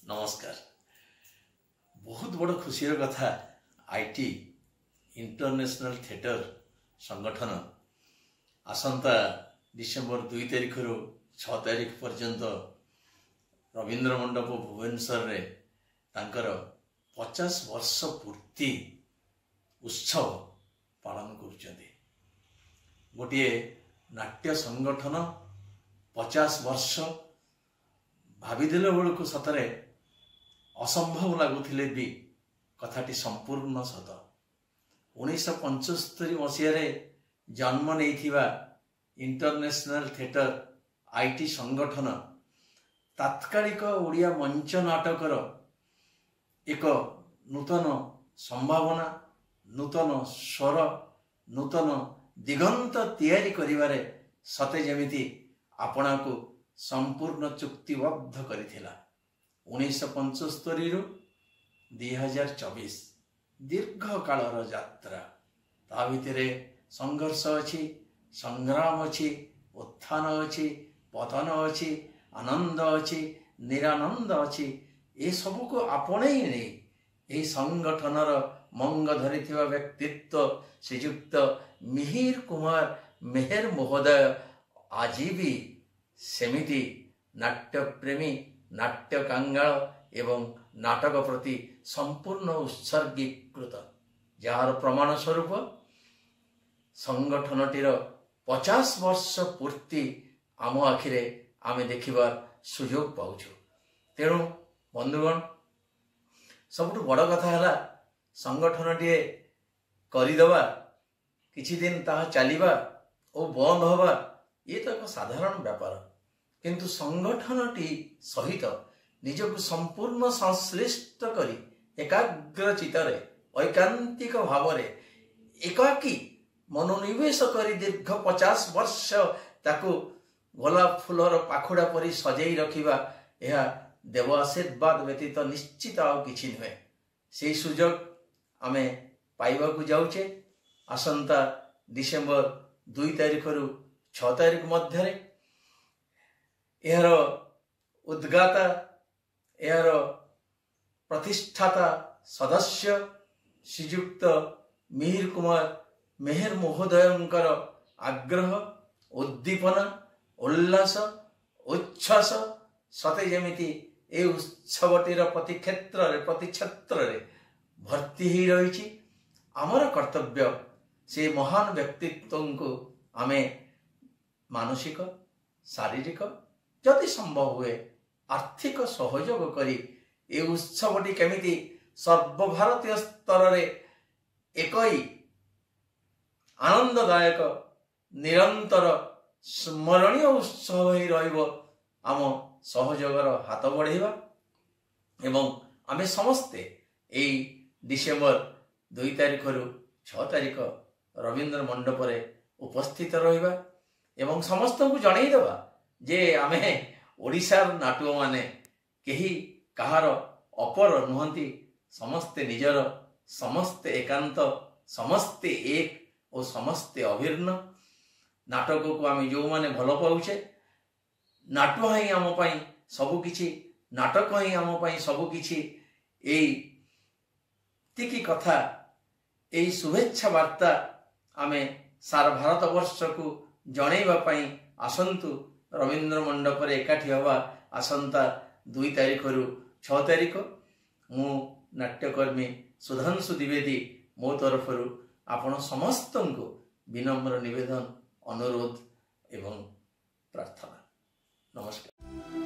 नमस्कार। बहुत बड़ खुशी कथा आईटी इंटरनेशनल थिएटर संगठन आसंता डिसेम्बर 2 तारिख रु 6 तारिख पर्यंत रवींद्र मंडप भुवनेश्वर रे तांकर 50 वर्ष पूर्ति उत्सव पालन करुचंदी। गोटे नाट्य संगठन 50 वर्ष भाविदेला बेलू सतरे असंभव लगुले भी कथाटी संपूर्ण सत। 1975 मसीह जन्म नहीं इंटरनेशनल थिएटर आईटी संगठन तात्कालिक ओडिया मंच नाटकर एक नूतन संभावना, नूतन स्वर, नूतन दिगंत तैयारी करिवारे सते जेमिति आपना को संपूर्ण चुक्तिबद्ध करिथिला। 1975 रु 2024 दीर्घ कालर यात्रा। ता भितरे संघर्ष अछि, संग्राम अछि, उत्थान अछि, पतन अछि, आनंद अछि, निरानंद अछि। ए सब को आपणे नहीं ए संगठनर मंग धरिथिबा व्यक्तित्व श्रीयुक्त मिहिर कुमार मेहर महोदय आज भी सेमिति नाट्य प्रेमी, नाट्य कांगाल एवं नाटक प्रति संपूर्ण उत्सर्गीकृत, जार प्रमाण स्वरूप संगठनटीर 50 वर्ष पूर्ति आम आखिरे आमे देखिबार सुयोग पाउछु। तेणु बंधुगण, सबुठ बड़ कथा है संगठनटीए करदेवा, किछि दिन ताहा चलिबा और बंद होबा ये तो एक साधारण व्यापार, किंतु संगठनटी सहित निजक संपूर्ण संश्लिष्ट करी एकाग्र चित्तरे ऐकांतिक भाव एकाकी मनोनिवेश करी दीर्घ 50 वर्ष ताकू गोलाप फूलर पाखुड़ा परी सजई रखिबा यह देव आशीर्वाद व्यतीत निश्चित आउ किछि नुहे। से सुजोग आमे पाइबा को जाउचे। आसंता डिसेम्बर 2 तारिख रु 6 तारिख मध्य यार उद्गाता, यार प्रतिष्ठाता सदस्य श्रीयुक्त मिहिर कुमार मेहर महोदयंकर आग्रह, उद्दीपना, उल्लास, उच्छ्वास सते जेमिति ए उत्सवटीर प्रति क्षेत्र रे भर्ती ही रही। आमर कर्तव्य से महान व्यक्तित्व को आमे मानसिक, शारीरिक, जदि संभव हुए आर्थिक सहयोग करी ए उत्सवटी केमिति सर्वभारतीय स्तर रे एकई आनंददायक निरंतर स्मरणीय उत्सव ही रहिबो। आम सहयोगर हाथ बढ़ेबा एवं आमे समस्ते एई डिसेम्बर 2 तारिख रु 6 तारिख रवींद्र मंडप रे उपस्थित रहिबा एवं समस्त को जणई देबा जे आमे ओडिशार नाटुओ माने केही कहार अपर नुहंती, समस्ते निजर, समस्ते एकांत, समस्ते एक और समस्ते अभिन्न। नाटक को आमे जो माने भल पाउछे, नाटक ही आम पाई सबु किछि, नाटक ही आम पाई सबु किछि। एई तिकी कथा, एई शुभेच्छा वार्ता आमे सारा भारत वर्ष को जणैबा पाई आसंतु। रवींद्र मंडप रे एकाठी हवा आसंता 2 तारिख रु 6 तारिख। मु नाट्यकर्मी सुधांशु द्विवेदी मो तरफ आपण समस्त को विनम्र निवेदन, अनुरोध एवं प्रार्थना। नमस्कार।